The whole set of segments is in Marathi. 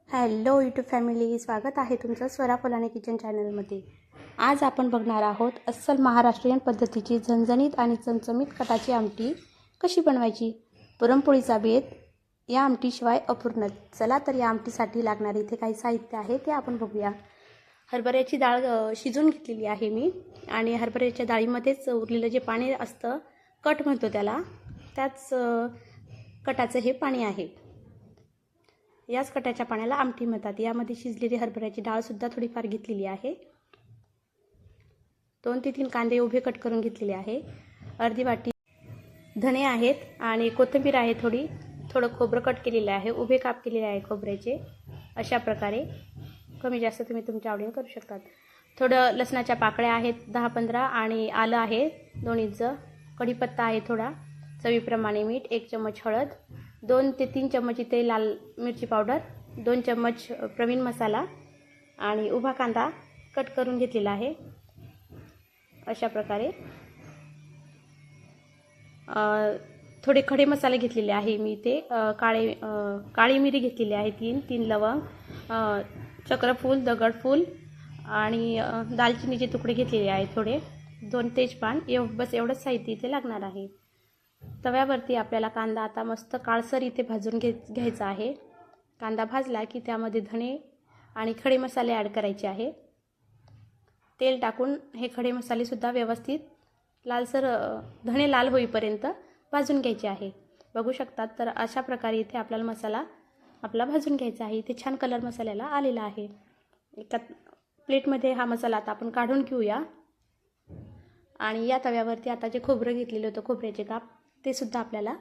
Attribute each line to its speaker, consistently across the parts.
Speaker 1: हॅलो यूट्यूब फॅमिली, स्वागत आहे तुमचं स्वरा फुलाने किचन चॅनलमध्ये। आज आपण बघणार आहोत अस्सल महाराष्ट्रीयन पद्धतीची झणझणीत आणि चमचमीत कटाची आमटी कशी बनवायची। पुरणपोळीचा बेत या आमटीशिवाय अपूर्ण। चला तर या आमटीसाठी लागणारे इथे काही साहित्य आहे ते आपण बघूया। हरभऱ्याची डाळ शिजून घेतलेली आहे मी, आणि हरभऱ्याच्या डाळीमध्येच उरलेलं जे पाणी असतं, कट म्हणतो त्याला, त्याच कटाचं हे पाणी आहे। याच कटाच्या पाण्याला आमटी म्हणतात। यामध्ये शिजलेली हरभऱ्याची डाळ सुद्धा थोडीफार घेतलेली आहे। 2 ते 3 कांदे उभे कट करून घेतलेले आहे। अर्धी वाटी धणे आहेत आणि कोथिंबीर आहे, थोडं खोबरं कट केलेलं आहे, उभे काप केलेले आहे खोबऱ्याचे। अशा प्रकारे कमी जास्त तुम्ही तुमच्या आवडीने करू शकतात। थोडं लसणाच्या पाकळ्या आहेत 10-15 आणि आलं आहे 2 इंच, कढीपत्ता आहे थोडा, चवीप्रमाणे मीठ, 1 चम्मच हळद, 2 ते 3 चम्मच इथे लाल मिरची पावडर, 2 चम्मच प्रवीण मसाला आणि उभा कांदा कट करून घेतलेला आहे। अशा प्रकारे थोडे खडे मसाले घेतलेले आहे मी इथे। काळी मिरी घेतलेली आहे 3 लवंग, चक्रफूल, दगडफूल आणि दालचिनीचे तुकडे घेतलेले आहेत थोडे, 2 तेजपान। बस एवढंच साहित्य इथे लागणार आहे। तव्यावरती आपल्याला कांदा आता मस्त काळसर इथे भाजून घ्यायचा आहे। कांदा भाजला की त्यामध्ये धणे आणि खडे मसाले ॲड करायचे आहे। तेल टाकून हे खडे मसाले सुद्धा व्यवस्थित लालसर, धणे लाल होईपर्यंत भाजून घ्यायचे आहे। बघू शकतात तर अशा प्रकारे इथे आपल्याला मसाला आपला भाजून घ्यायचा आहे। इथे छान कलर मसाल्याला आलेला आहे। एका प्लेटमध्ये हा मसाला आता आपण काढून घेऊया। आणि या तव्यावरती आता जे खोबरं घेतलेलं होतं, खोबऱ्याचे काप, ते सुद्धा आपल्याला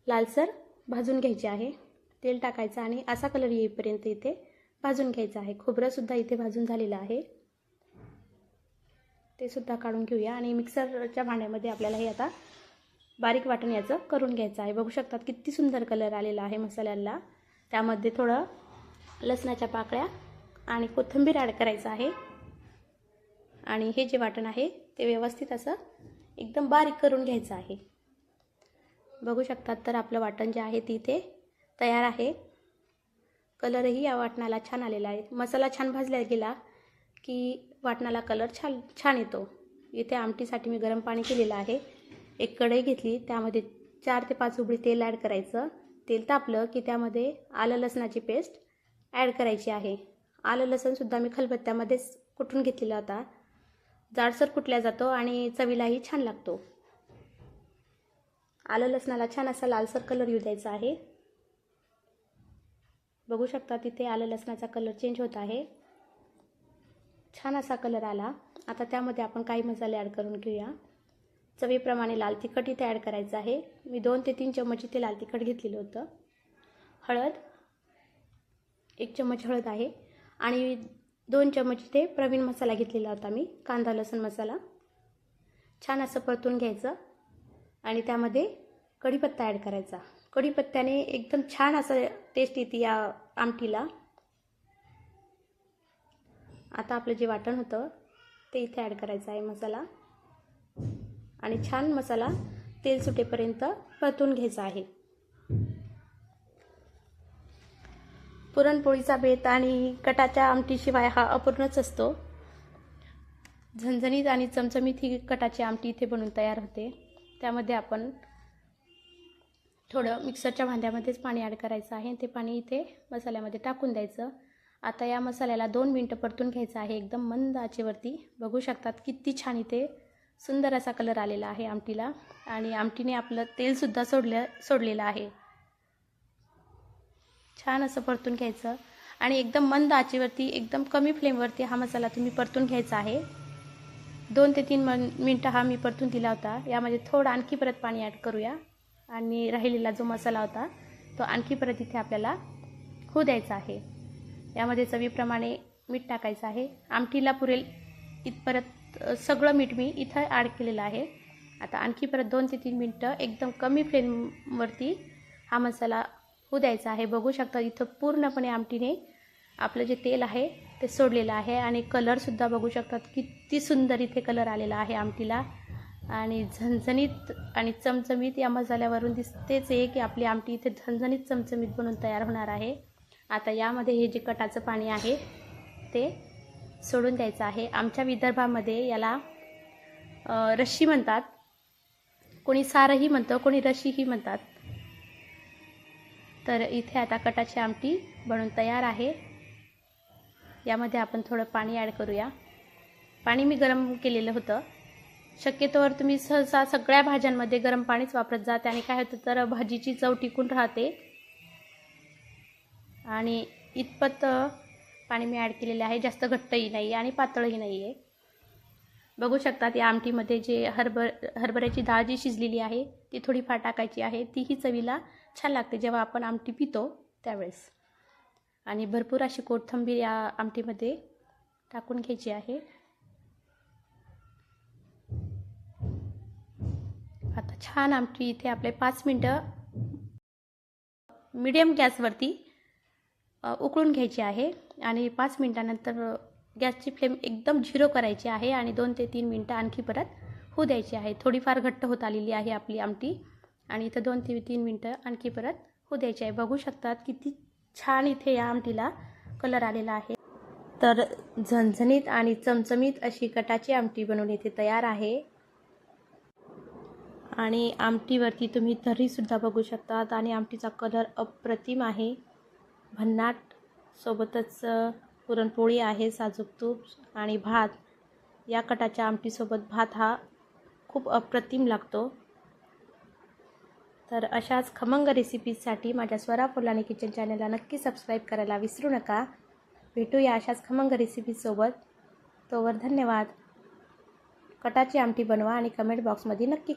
Speaker 1: लालसर भाजून घ्यायचे आहे। तेल टाकायचं आणि असा कलर येईपर्यंत इथे भाजून घ्यायचं आहे। खोबरं सुद्धा इथे भाजून झालेलं आहे, ते सुद्धा काढून घेऊया। आणि मिक्सरच्या भांड्यामध्ये आपल्याला हे आता बारीक वाटण याचं करून घ्यायचं आहे। बघू शकतात किती सुंदर कलर आलेला आहे मसाल्याला। त्यामध्ये थोडं लसणाच्या पाकळ्या आणि कोथिंबीर ॲड करायचं आहे। आणि हे जे वाटण आहे ते व्यवस्थित असं एकदम बारीक करून घ्यायचं आहे। बघू शकतात तर आपलं वाटण जे आहे ते इथे तयार आहे। कलरही या वाटणाला छान आलेला आहे। मसाला छान भाजला गेला की वाटणाला कलर छान येतो। इथे आमटीसाठी मी गरम पाणी केलेलं आहे। एक कढई घेतली, त्यामध्ये 4 ते 5 उबळी तेल ॲड करायचं। तेल तापलं की त्यामध्ये आलं लसणाची पेस्ट ॲड करायची आहे। आलं लसणसुद्धा मी खलबत्त्यामध्येच कुटून घेतलेला होता। जाडसर कुटला जातो आणि चवीलाही छान लागतो। आलं लसणाला छान असा लालसर कलर येऊ द्यायचा आहे। बघू शकता तिथे आलं लसणाचा कलर चेंज होत आहे, छान असा कलर आला। आता त्यामध्ये आपण काही मसाले ॲड करून घेऊया। चवीप्रमाणे लाल तिखट इथे ॲड करायचं आहे। मी 2 ते 3 चम्मच इथे लाल तिखट घेतलेलं होतं। हळद 1 चम्मच हळद आहे आणि 2 चम्मच इथे प्रवीण मसाला घेतलेला होता मी, कांदा लसूण मसाला। छान असं परतून घ्यायचं आणि त्यामध्ये कढीपत्ता ॲड करायचा। कढीपत्त्याने एकदम छान असं टेस्ट येते या आमटीला। आता आपलं जे वाटण होतं ते इथे ॲड करायचं आहे मसाला, आणि छान मसाला तेल सुटेपर्यंत परतून घ्यायचा आहे। पुरणपोळीचा बेत आणि कटाच्या आमटीशिवाय हा अपूर्णच असतो। झणझणीत आणि चमचमीत ही कटाची आमटी इथे बनून तयार होते। त्यामध्ये आपण थोडं मिक्सरच्या भांड्यामध्येच पाणी ॲड करायचं आहे। ते पाणी इथे मसाल्यामध्ये टाकून द्यायचं। आता या मसाल्याला 2 मिनिटं परतून घ्यायचं आहे एकदम मंद आचेवरती। बघू शकतात किती छान इथे सुंदर असा कलर आलेला आहे आमटीला, आणि आमटीने आपलं तेलसुद्धा सोडलेलं आहे। छान असं परतून घ्यायचं आणि एकदम मंद आचेवरती, एकदम कमी फ्लेमवरती हा मसाला तुम्ही परतून घ्यायचा आहे। 2 ते 3 मिनिटं हा मी परतून दिला होता। यामध्ये थोडं आणखी परत पाणी ॲड करूया आणि राहिलेला जो मसाला होता तो आणखी परत इथे आपल्याला होऊ द्यायचा आहे। यामध्ये चवीप्रमाणे मीठ टाकायचं आहे। आमटीला पुरेल इथपर्यंत सगळं मीठ मी इथं ॲड केलेलं आहे। आता आणखी परत 2 ते 3 मिनिटं एकदम कमी फ्लेमवरती हा मसाला होऊ द्यायचा आहे। बघू शकता इथं पूर्णपणे आमटीने आपलं जे तेल आहे ते सोडलेलं आहे, आणि कलरसुद्धा बघू शकतात किती सुंदर इथे कलर आलेला आहे आमटीला। आणि झणझणीत आणि चमचमीत या मसाल्यावरून दिसतेच आहे की आपली आमटी इथे झणझणीत चमचमीत बनून तयार होणार आहे। आता यामध्ये हे जे कटाचं पाणी आहे ते सोडून द्यायचं आहे. आमच्या विदर्भामध्ये याला रश्शी म्हणतात, कोणी सारही म्हणतं, कोणी रश्शीही म्हणतात. तर इथे आता कटाची आमटी बनून तयार आहे. यामध्ये आपण थोडं पाणी ॲड करूया. पाणी मी गरम केलेलं होतं. शक्यतोवर तुम्ही सहसा सगळ्या भाज्यांमध्ये गरम पाणीच वापरत जा, त्याने काय होतं तर भाजीची चव टिकून राहते. आणि इतपत पाणी मी ॲड केलेलं आहे, जास्त घट्टही नाही आणि पातळही नाही आहे. बघू शकतात या आमटीमध्ये जे हरभऱ्याची डाळ जी शिजलेली आहे ती थोडीफार टाकायची आहे. तीही चवीला छान लागते जेव्हा आपण आमटी पितो त्यावेळेस. आणि भरपूर अशी कोथिंबीर या आमटीमध्ये टाकून घ्यायची आहे. आता छान आमटी इथे आपले 5 मिनटं मीडियम गॅसवरती उकळून घ्यायची आहे. आणि 5 मिनटानंतर गॅसची फ्लेम एकदम 0 करायची आहे आणि 2 ते 3 मिनटं आणखी परत होऊ द्यायची आहे. थोडीफार घट्ट होत आलेली आहे आपली आमटी आणि इथं 2 ते 3 मिनटं आणखी परत होऊ द्यायची आहे. बघू शकतात किती छान इथे या आमटीला कलर आलेला आहे. तर झणझणीत आणि चमचमीत अशी कटाची आमटी बनवून इथे तयार आहे. आणि आमटीवरती तुम्ही तर्रीसुद्धा बघू शकतात आणि आमटीचा कलर अप्रतिम आहे, भन्नाट. सोबतच पुरणपोळी आहे, साजूक तूप आणि भात. या कटाच्या आमटीसोबत भात हा खूप अप्रतिम लागतो. तर अशाच खमंग रेसिपीजसाठी माझ्या स्वरा फुलानी किचन चॅनलला नक्की सबस्क्राईब करायला विसरू नका. भेटूया अशाच खमंग रेसिपीजसोबत. तोवर धन्यवाद. कटाची आमटी बनवा आणि कमेंट बॉक्समध्ये नक्की